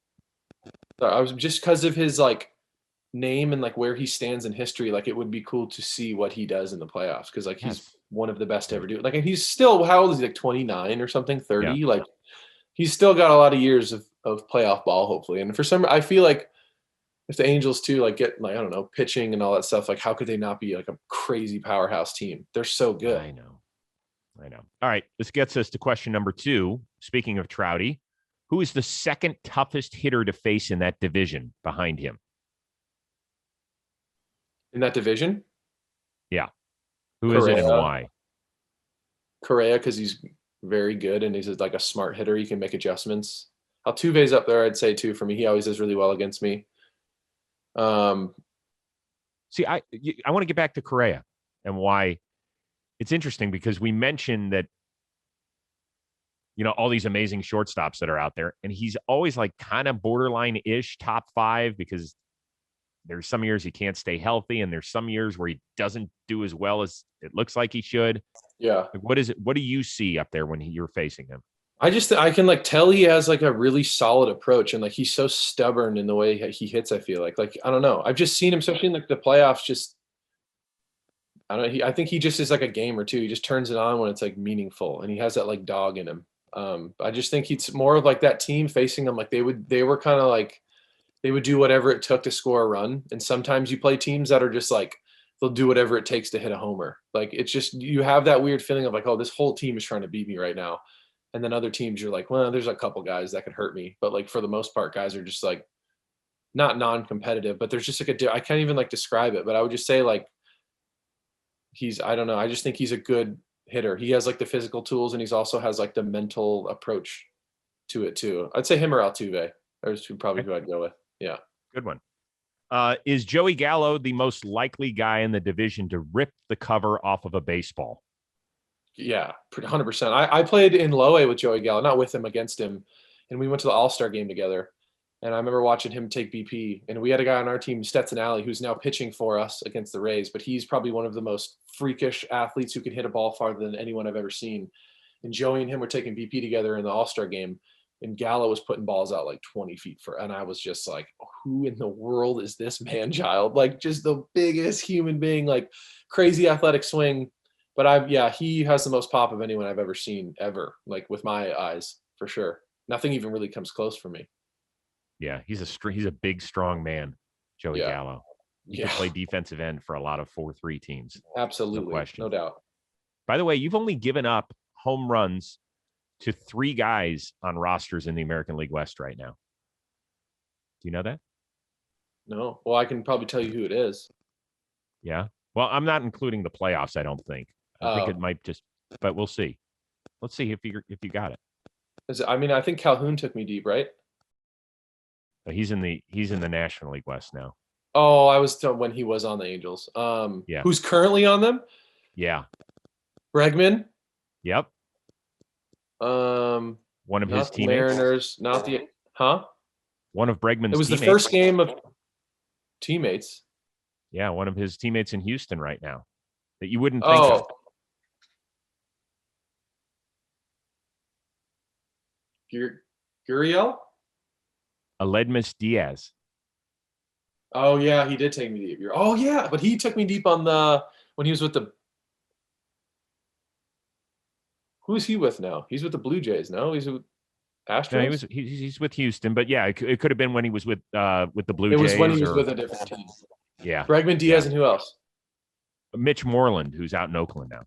Sorry, I was just because of his like name and like where he stands in history, like it would be cool to see what he does in the playoffs. Cause like he's one of the best to ever do it. Like, and he's still, how old is he? Like 29 or something, 30. Yeah. Like he's still got a lot of years of playoff ball, hopefully. And for some, I feel like if the Angels too, like get like, I don't know, pitching and all that stuff, like how could they not be like a crazy powerhouse team? They're so good. I know. All right. This gets us to question number 2. Speaking of Trouty, who is the second toughest hitter to face in that division behind him? In that division? Yeah. Who is it and why? Correa, because he's very good and he's like a smart hitter. He can make adjustments. Altuve's up there, I'd say too, for me. He always does really well against me. See, I want to get back to Correa and why it's interesting, because we mentioned that, you know, all these amazing shortstops that are out there, and he's always like kind of borderline-ish top 5, because there's some years he can't stay healthy, and there's some years where he doesn't do as well as it looks like he should. Yeah. What is it? What do you see up there when you're facing him? I can like tell he has like a really solid approach, and like he's so stubborn in the way he hits. I feel like I don't know. I've just seen him, especially in like the playoffs. Just I don't know. I think he just is like a game or two. He just turns it on when it's like meaningful, and he has that like dog in him. I just think he's more of like that team facing them. Like they were kind of like they would do whatever it took to score a run. And sometimes you play teams that are just like they'll do whatever it takes to hit a homer. Like it's just you have that weird feeling of like, oh, this whole team is trying to beat me right now. And then other teams, you're like, well, there's a couple guys that could hurt me. But like for the most part, guys are just like not non-competitive, but there's just like I can't even like describe it. But I would just say like I don't know. I just think he's a good hitter. He has like the physical tools, and he's also has like the mental approach to it too. I'd say him or Altuve. There's probably who I'd go with. Yeah. Good one. Is Joey Gallo the most likely guy in the division to rip the cover off of a baseball? Yeah, 100%. I played in low A with Joey Gallo, not with him, against him. And we went to the All-Star game together. And I remember watching him take BP. And we had a guy on our team, Stetson Alley, who's now pitching for us against the Rays. But he's probably one of the most freakish athletes who can hit a ball farther than anyone I've ever seen. And Joey and him were taking BP together in the All-Star game. And Gallo was putting balls out like 20 feet and I was just like, who in the world is this man child? Like just the biggest human being, like crazy athletic swing. But he has the most pop of anyone I've ever seen ever, like with my eyes, for sure. Nothing even really comes close for me. Yeah, he's a big, strong man, Joey Gallo. He can play defensive end for a lot of 4-3 teams. Absolutely, no doubt. By the way, you've only given up home runs to 3 guys on rosters in the American League West right now. Do you know that? No. Well, I can probably tell you who it is. Yeah. Well, I'm not including the playoffs, I don't think. I think it might just, but we'll see. Let's see if you got it. I think Calhoun took me deep, right? He's in the National League West now. Oh, I was told when he was on the Angels. Yeah. Who's currently on them? Yeah. Bregman? Yep. One of his teammates. Mariners, not the One of Bregman's. It was teammates. the first game of teammates. Yeah, one of his teammates in Houston right now that you wouldn't think of. Gurriel? Aledmus Diaz. Oh yeah, he did take me deep. Oh yeah, but he took me deep on when he was with the. Who's he with now? He's with the Blue Jays. No, he's with Astros. No, he's with Houston, but yeah, it could have been when he was with the Blue Jays. It was when he was with a different team. Yeah, Bregman, Diaz, and who else? Mitch Moreland, who's out in Oakland now.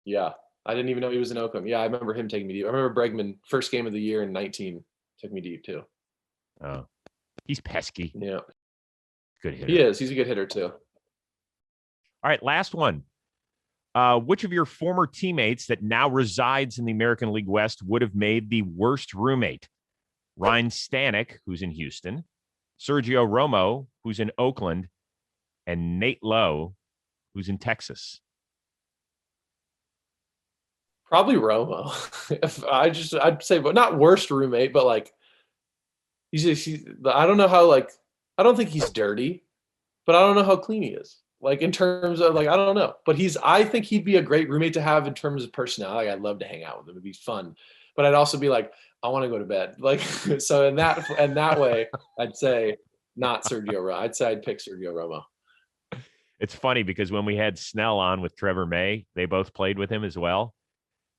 Yeah, I didn't even know he was in Oakland. Yeah, I remember him taking me deep. I remember Bregman, first game of the year in 19, took me deep too. Oh, he's pesky. Yeah, good hitter. He is. He's a good hitter too. All right, last one. Which of your former teammates that now resides in the American League West would have made the worst roommate? Ryan Stanek, who's in Houston, Sergio Romo, who's in Oakland, and Nate Lowe, who's in Texas. Probably Romo. I'd say, but not worst roommate, but like I don't know how, like, I don't think he's dirty, but I don't know how clean he is. Like, in terms of, like, I don't know. But I think he'd be a great roommate to have in terms of personality. Like, I'd love to hang out with him. It'd be fun. But I'd also be like, I want to go to bed. Like, so in that way, I'd say not Sergio Romo. I'd say I'd pick Sergio Romo. It's funny because when we had Snell on with Trevor May, they both played with him as well.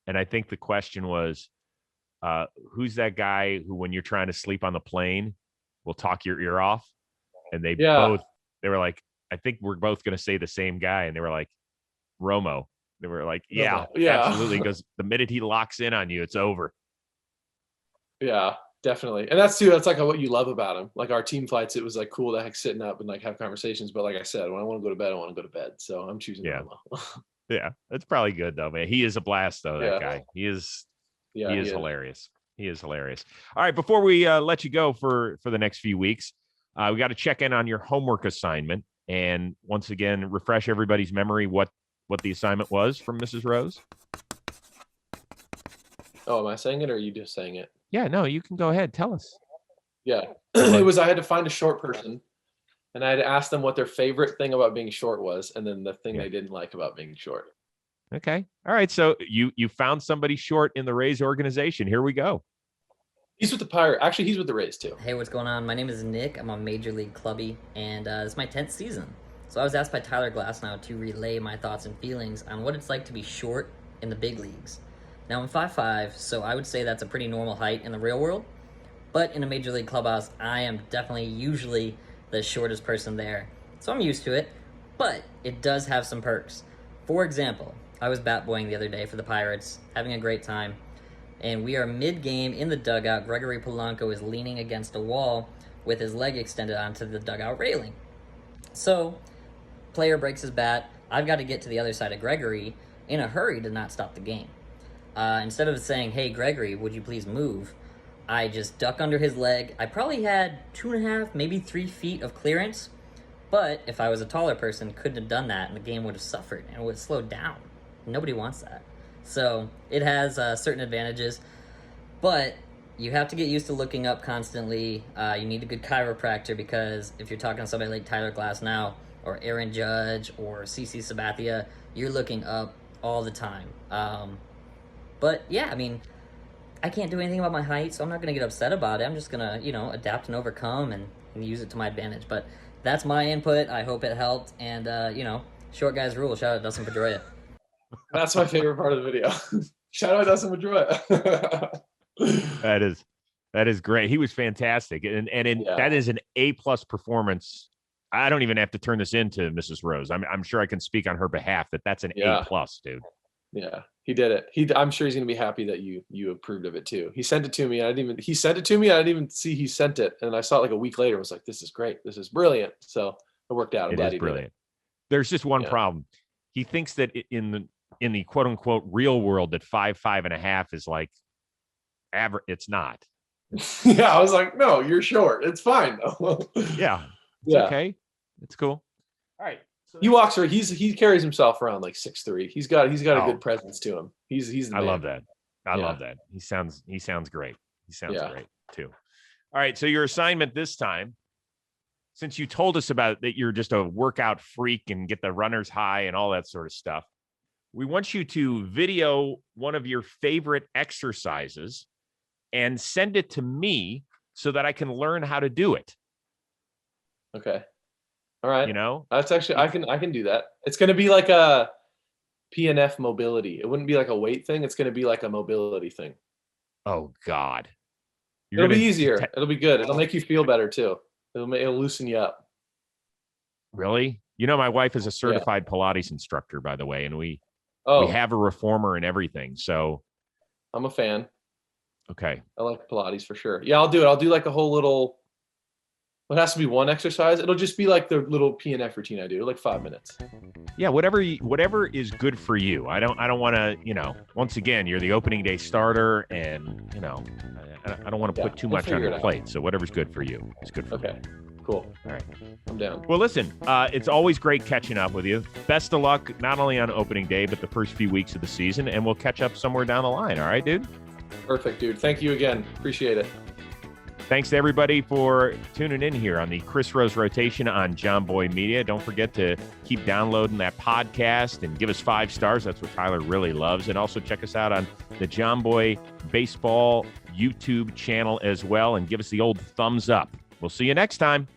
And I think the question was, who's that guy who, when you're trying to sleep on the plane, will talk your ear off? And they were like, I think we're both going to say the same guy. And they were like, Romo. They were like, yeah, absolutely. Because the minute he locks in on you, it's over. Yeah, definitely. And that's like what you love about him. Like, our team flights, it was like cool to sitting up and like have conversations. But like I said, when I want to go to bed, I want to go to bed. So I'm choosing Romo. Yeah, that's probably good though, man. He is a blast though, that guy. He is hilarious. He is hilarious. All right, before we let you go for the next few weeks, we got to check in on your homework assignment. And once again, refresh everybody's memory what the assignment was from Mrs. Rose. Oh, am I saying it or are you just saying it? Yeah, no, you can go ahead. Tell us. Yeah. It was, I had to find a short person and I had to ask them what their favorite thing about being short was, and then the thing they didn't like about being short. Okay. All right. So you found somebody short in the Rays organization. Here we go. He's with the Pirate. Actually, he's with the Rays too. Hey, what's going on? My name is Nick. I'm a Major League clubby, and this is my 10th season. So I was asked by Tyler Glasnow to relay my thoughts and feelings on what it's like to be short in the big leagues. Now, I'm 5'5", so I would say that's a pretty normal height in the real world. But in a Major League clubhouse, I am definitely usually the shortest person there. So I'm used to it, but it does have some perks. For example, I was bat boying the other day for the Pirates, having a great time. And we are mid-game in the dugout. Gregory Polanco is leaning against a wall with his leg extended onto the dugout railing. So, player breaks his bat. I've got to get to the other side of Gregory in a hurry to not stop the game. Instead of saying, hey, Gregory, would you please move? I just duck under his leg. I probably had 2.5, maybe 3 feet of clearance. But if I was a taller person, couldn't have done that, and the game would have suffered, and it would have slowed down. Nobody wants that. So it has certain advantages, but you have to get used to looking up constantly. You need a good chiropractor, because if you're talking to somebody like Tyler Glasnow or Aaron Judge or CC Sabathia, you're looking up all the time. But yeah, I mean, I can't do anything about my height, so I'm not going to get upset about it. I'm just going to, adapt and overcome and use it to my advantage. But that's my input. I hope it helped. And, short guys rule. Shout out Dustin Pedroia. That's my favorite part of the video. Shout out Dustin Pedroia. That is great. He was fantastic. That is an A+ performance. I don't even have to turn this into Mrs. Rose. I'm sure I can speak on her behalf that's an A+, dude. Yeah, he did it. I'm sure he's gonna be happy that you approved of it too. He sent it to me. I didn't even see he sent it, and I saw it like a week later. I was like, "This is great. This is brilliant." So it worked out. I'm glad he brilliant. Did it. There's just one problem. He thinks that in the quote unquote real world that 5'5.5" is like average. It's not. Yeah, I was like, no, you're short. It's fine though. Yeah. It's okay. It's cool. All right. He walks around. He carries himself around like 6'3". He's got a good presence to him. He's the man. love that. I love that. He sounds great. He sounds great too. All right. So your assignment this time, since you told us about that you're just a workout freak and get the runner's high and all that sort of stuff, we want you to video one of your favorite exercises and send it to me so that I can learn how to do it. Okay. All right. You know, that's actually, I can do that. It's going to be like a PNF mobility. It wouldn't be like a weight thing. It's going to be like a mobility thing. Oh God. It'll be easier. It'll be good. It'll make you feel better too. It'll loosen you up. Really? You know, my wife is a certified Pilates instructor, by the way, and we have a reformer and everything. So I'm a fan. Okay. I like Pilates for sure. Yeah, I'll do it. I'll do like a whole little, it has to be one exercise. It'll just be like the little PNF routine I do, like 5 minutes. Yeah, whatever is good for you. I don't want to, once again, you're the opening day starter, and I don't want to put too much on your plate. So whatever's good for you is good for me. Okay. Cool. All right. I'm down. Well, listen, it's always great catching up with you. Best of luck, not only on opening day, but the first few weeks of the season, and we'll catch up somewhere down the line. All right, dude? Perfect, dude. Thank you again. Appreciate it. Thanks to everybody for tuning in here on the Chris Rose Rotation on Jomboy Media. Don't forget to keep downloading that podcast and give us 5 stars. That's what Tyler really loves. And also check us out on the Jomboy Baseball YouTube channel as well, and give us the old thumbs up. We'll see you next time.